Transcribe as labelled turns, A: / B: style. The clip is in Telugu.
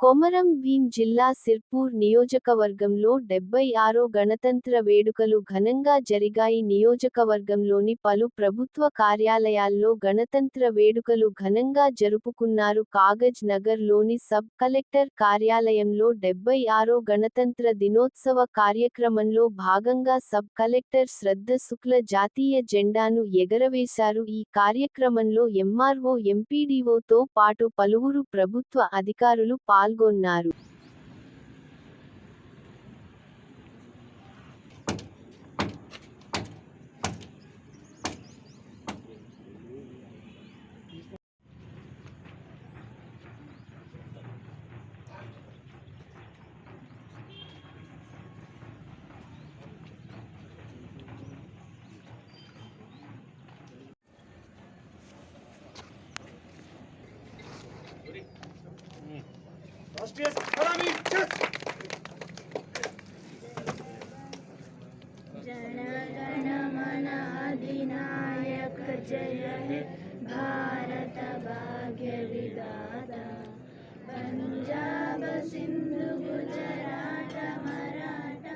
A: కొమరం భీం జిల్లా సిర్పూర్ నియోజకవర్గంలో 76 గణతంత్ర వేడుకలు ఘనంగా జరిగాయి. నియోజకవర్గంలోని పలు ప్రభుత్వ కార్యాలయాల్లో గణతంత్ర వేడుకలు ఘనంగా జరుపుకున్నారు. కాగజ్ నగర్ లోని సబ్ కలెక్టర్ కార్యాలయంలో 76 గణతంత్ర దినోత్సవ కార్యక్రమంలో భాగంగా సబ్ కలెక్టర్ శ్రద్ధ శుక్ల జాతీయ జెండాను ఎగరవేశారు. ఈ కార్యక్రమంలో ఎంఆర్ఓ ఎంపీడీఓతో పాటు పలువురు ప్రభుత్వ అధికారులు పాల్గొన్నారు.
B: राष्ट्रीय सलामी
C: जन गण मन अधिनायक जय हे भारत भाग्य विधाता पंजाब सिंधु गुजरात मराठा